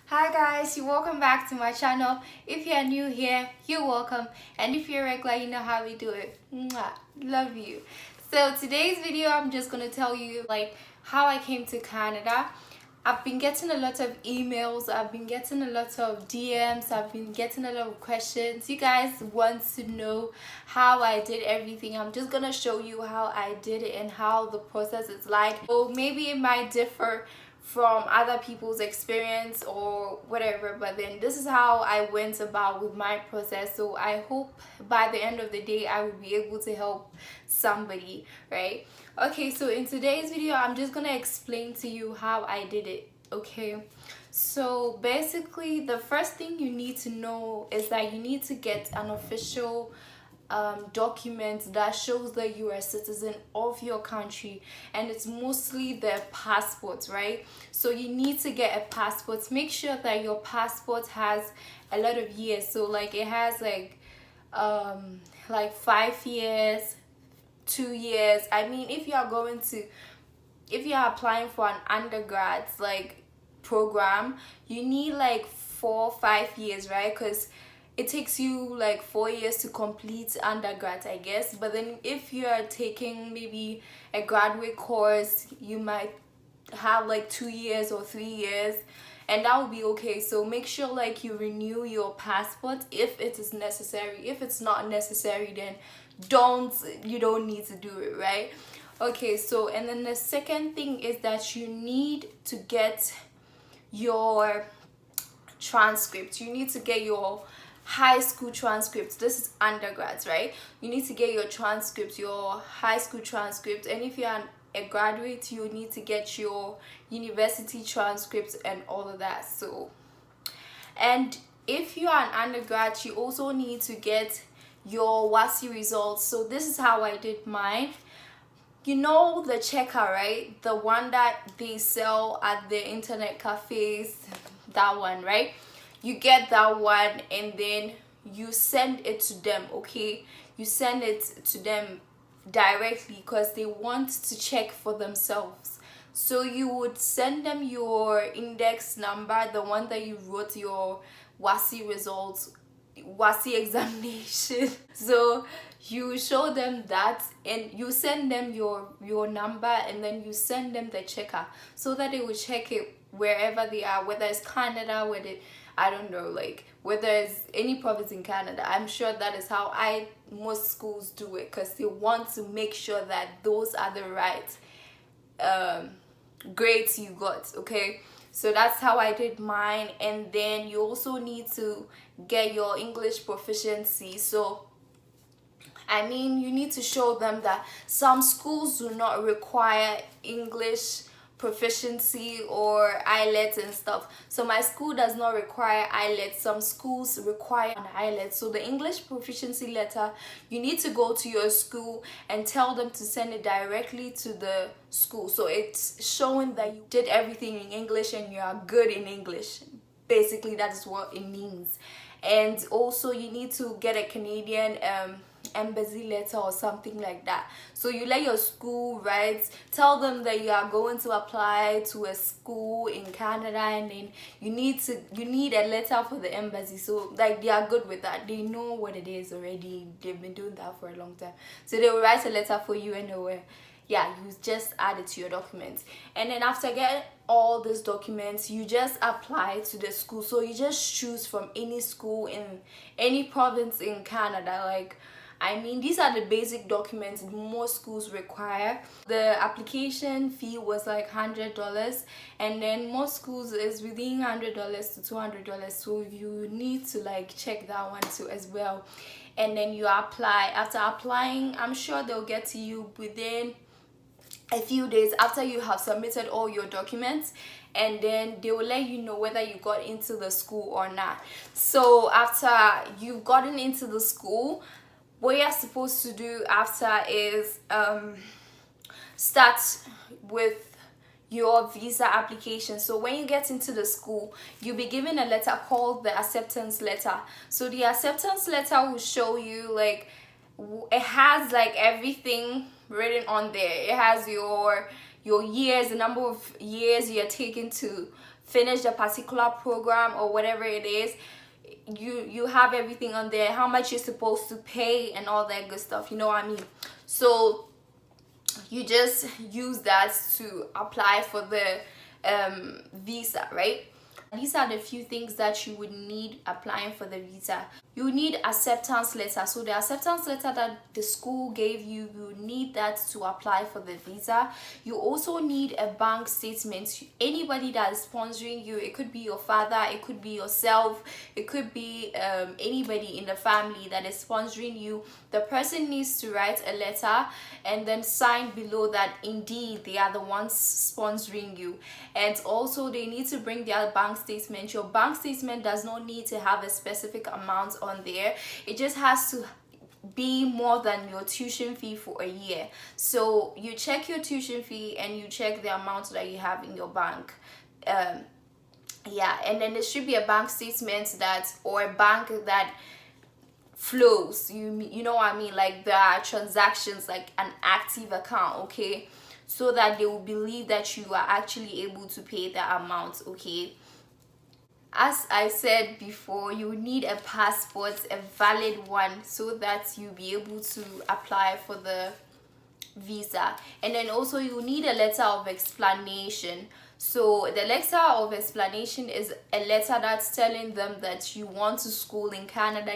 Hi guys, you're welcome back to my channel. If you're new here, you're welcome, and if you're regular, you know how we do it. Mwah. Love you. So today's video, I'm just gonna tell you like how I came to Canada. I've been getting a lot of emails, I've been getting a lot of DMs, I've been getting a lot of questions. You guys want to know how I did everything. I'm just gonna show you how I did it and how the process is like. So maybe it might differ from other people's experience or whatever, but then this is how I went about with my process. So I hope by the end of the day I will be able to help somebody, right? Okay, so in today's video I'm just gonna explain to you how I did it. Okay, so basically the first thing you need to know is that you need to get an official document that shows that you are a citizen of your country, and it's mostly the passport, right? So you need to get a passport. Make sure that your passport has a lot of years, so like it has like 5 years, 2 years. I mean, if you are applying for an undergrad like program, you need like 4 or 5 years, right? Because it takes you like 4 years to complete undergrad, I guess. But then if you are taking maybe a graduate course, you might have like 2 years or 3 years, and that will be okay. So make sure like you renew your passport if it is necessary. If it's not necessary, then you don't need to do it, right? Okay, so and then the second thing is that you need to get your transcript. You need to get your high school transcripts. This is undergrads, right? You need to get your transcript, your high school transcript, and if you're a graduate, you need to get your university transcripts and all of that. So, and if you are an undergrad, you also need to get your WASI results. So this is how I did mine. You know the checker, right? The one that they sell at the internet cafes, that one, right? You get that one and then you send it to them. Okay, you send it to them directly because they want to check for themselves. So you would send them your index number, the one that you wrote your WASI results, WASI examination. So you show them that and you send them your number, and then you send them the checker so that they will check it wherever they are, whether it's Canada, whether I don't know, like whether it's any province in Canada. I'm sure that is how most schools do it, because they want to make sure that those are the right grades you got. Okay, so that's how I did mine. And then you also need to get your English proficiency. So I mean, you need to show them that some schools do not require English proficiency or IELTS and stuff. So my school does not require IELTS. Some schools require an IELTS. So the English proficiency letter, you need to go to your school and tell them to send it directly to the school. So it's showing that you did everything in English and you are good in English. Basically, that is what it means. And also you need to get a Canadian embassy letter or something like that. So you let your school write, tell them that you are going to apply to a school in Canada, and then you need a letter for the embassy. So like they are good with that, they know what it is already, they've been doing that for a long time. So they will write a letter for you anyway. Yeah, you just add it to your documents. And then after getting all these documents, you just apply to the school. So you just choose from any school in any province in Canada. Like, I mean, these are the basic documents most schools require. The application fee was like $100, and then most schools is within $100 to $200. So you need to like check that one too as well. And then you apply. After applying, I'm sure they'll get to you within a few days after you have submitted all your documents, and then they will let you know whether you got into the school or not. So after you've gotten into the school, what you're supposed to do after is start with your visa application. So when you get into the school, you'll be given a letter called the acceptance letter. So the acceptance letter will show you like it has like everything written on there. It has your years, the number of years you're taking to finished a particular program or whatever it is, you have everything on there, how much you're supposed to pay and all that good stuff, you know what I mean? So you just use that to apply for the visa, right? These are the few things that you would need applying for the visa. You need acceptance letter. So the acceptance letter that the school gave you, you need that to apply for the visa. You also need a bank statement. Anybody that is sponsoring you, it could be your father, it could be yourself, it could be anybody in the family that is sponsoring you. The person needs to write a letter and then sign below that indeed they are the ones sponsoring you. And also they need to bring their bank statement. Your bank statement does not need to have a specific amount on there. It just has to be more than your tuition fee for a year. So you check your tuition fee and you check the amount that you have in your bank. Yeah, and then there should be a bank statement that, or a bank that flows, you know what I mean, like there are transactions, like an active account, okay, so that they will believe that you are actually able to pay that amount, okay. As I said before, you need a passport, a valid one, so that you'll be able to apply for the visa. And then also you need a letter of explanation. So the letter of explanation is a letter that's telling them that you want to school in Canada,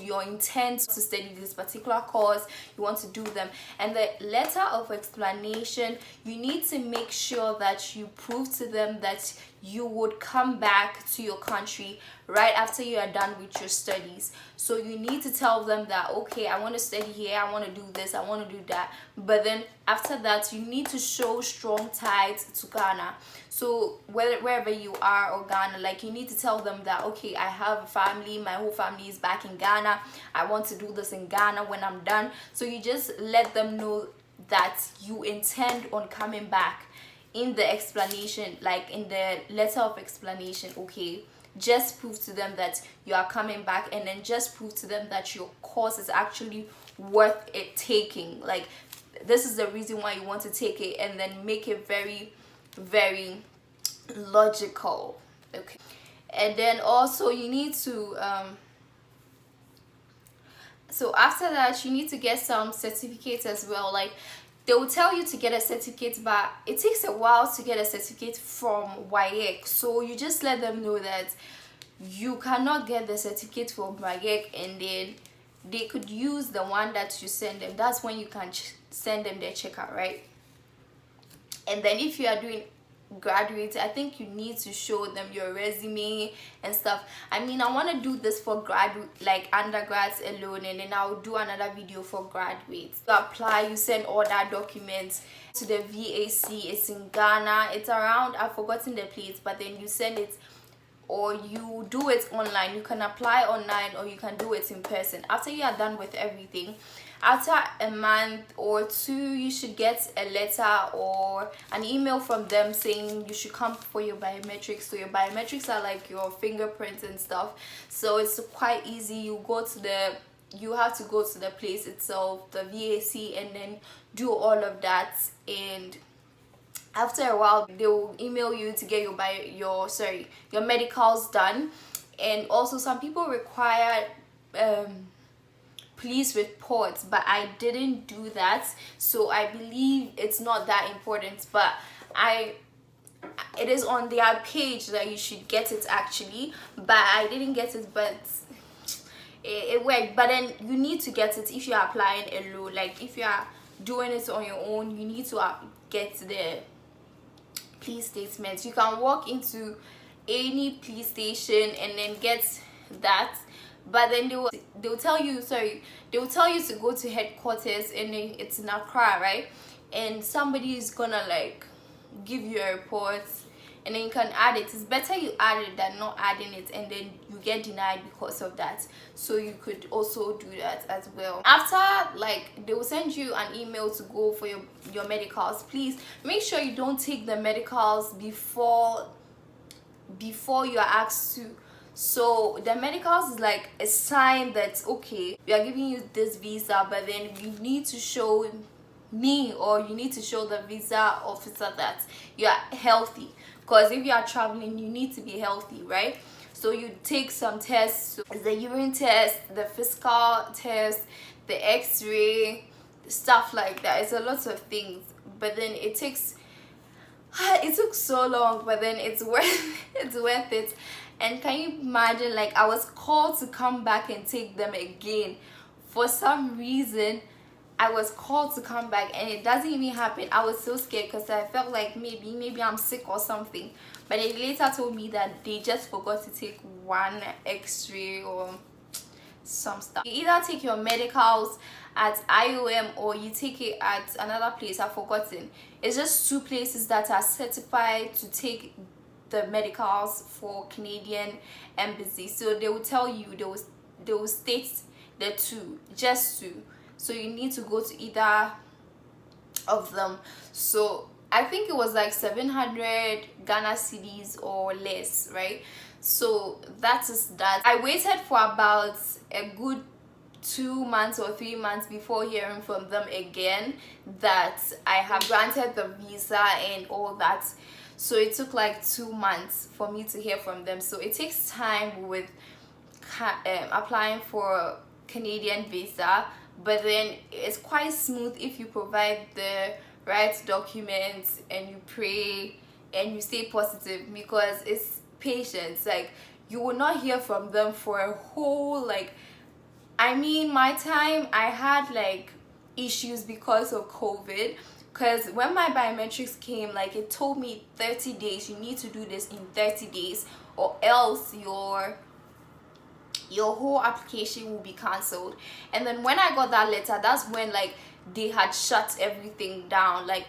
your intent to study this particular course, you want to do them. And the letter of explanation, you need to make sure that you prove to them that you would come back to your country right after you are done with your studies. So you need to tell them that, okay, I want to study here, I want to do this, I want to do that. But then after that, you need to show strong ties to Ghana. So wherever you are, or Ghana, like you need to tell them that, okay, I have a family, my whole family is back in Ghana, I want to do this in Ghana when I'm done. So you just let them know that you intend on coming back in the explanation, like in the letter of explanation, okay. Just prove to them that you are coming back, and then just prove to them that your course is actually worth it taking. Like, this is the reason why you want to take it, and then make it very, very logical, okay. And then also you need to so after that, you need to get some certificates as well. Like, they will tell you to get a certificate, but it takes a while to get a certificate from WAEC. So you just let them know that you cannot get the certificate from WAEC, and then they could use the one that you send them. That's when you can send them their checkout, right? And then if you are doing graduate, I think you need to show them your resume and stuff. I mean, I want to do this for graduate, like undergrads alone, and then I'll do another video for graduates. To apply, you send all that documents to the VAC. It's in Ghana, it's around, I've forgotten the place, but then you send it, or you do it online. You can apply online, or you can do it in person. After you are done with everything, after a month or two, you should get a letter or an email from them saying you should come for your biometrics. So your biometrics are like your fingerprints and stuff. So it's quite easy. You have to go to the place itself, the VAC, and then do all of that. And after a while, they will email you to get your medicals done. And also some people require police reports, but I didn't do that, so I believe it's not that important. But it is on their page that you should get it actually, but I didn't get it, but it worked. But then you need to get it if you are applying alone. Like, if you are doing it on your own, you need to get the police statements. You can walk into any police station and then get that, but then they will tell you to go to headquarters, and then it's in Accra, right? And somebody is gonna like give you a report, and then you can add it. It's better you add it than not adding it, and then you get denied because of that. So you could also do that as well. After, like, they will send you an email to go for your medicals. Please make sure you don't take the medicals before you are asked to. So the medicals is like a sign that, okay, we are giving you this visa, but then you need to show me, or you need to show the visa officer that you are healthy. because if you are traveling, you need to be healthy, right? So you take some tests, so the urine test, the physical test, the x-ray, stuff like that. It's a lot of things, but then it took so long, but then it's worth it. And can you imagine, like, I was called to come back and take them again. For some reason I was called to come back and it doesn't even happen. I was so scared because I felt like maybe I'm sick or something, but they later told me that they just forgot to take one x-ray or some stuff. You either take your medicals at IOM or you take it at another place. I've forgotten. It's just two places that are certified to take the medicals for Canadian embassy. So they will tell you, they will state the two, just two. So you need to go to either of them. So I think it was like 700 Ghana cedis or less, right? So that is that. I waited for about a good 2 months or 3 months before hearing from them again that I have granted the visa and all that. So it took like 2 months for me to hear from them. So it takes time with applying for Canadian visa, but then it's quite smooth if you provide the right documents and you pray and you stay positive, because it's patience. Like, you will not hear from them for a whole, like, I mean, my time I had like issues because of COVID, because when my biometrics came, like, it told me 30 days, you need to do this in 30 days or else your whole application will be cancelled. And then when I got that letter, that's when like they had shut everything down, like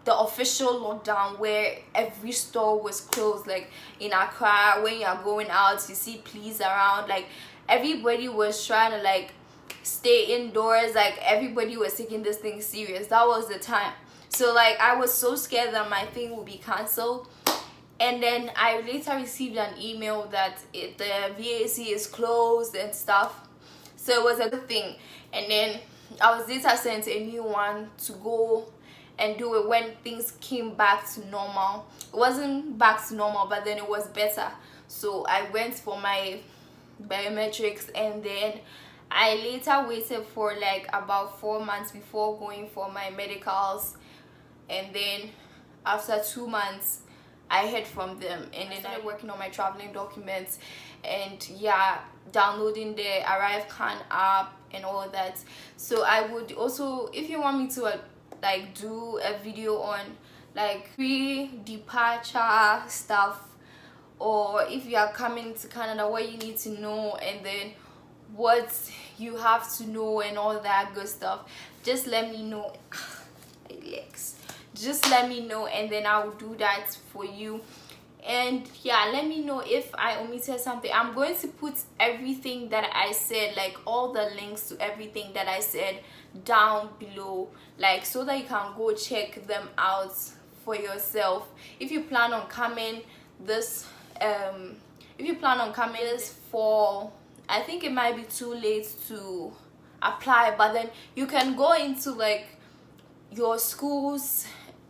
the official lockdown where every store was closed. Like in Accra, when you're going out, you see police around, like everybody was trying to like stay indoors, like everybody was taking this thing serious. That was the time. So like I was so scared that my thing would be cancelled. And then I later received an email that the VAC is closed and stuff. So it was a good thing. And then I was later sent a new one to go and do it when things came back to normal. It wasn't back to normal, but then it was better. So I went for my biometrics, and then I later waited for like about 4 months before going for my medicals. And then after 2 months, I heard from them, and then I started working on my traveling documents and yeah, downloading the ArriveCan app and all that. So I would also, if you want me to like do a video on like pre-departure stuff, or if you are coming to Canada, what you need to know, and then what you have to know and all that good stuff, just let me know. Just let me know, and then I will do that for you. And yeah, let me know if I omitted something. I'm going to put everything that I said, like all the links to everything that I said, down below, like so that you can go check them out for yourself. If you plan on coming this fall, I think it might be too late to apply, but then you can go into like your school's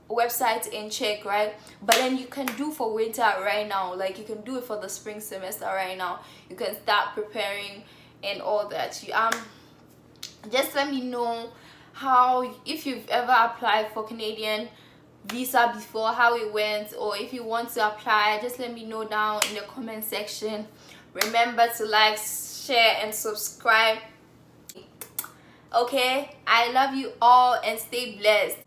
website and check, right? But then you can do for winter right now, like you can do it for the spring semester right now. You can start preparing and all that. Just let me know how, if you've ever applied for Canadian visa before, how it went, or if you want to apply, just let me know down in the comment section. Remember to like, share and subscribe. Okay, I love you all and stay blessed.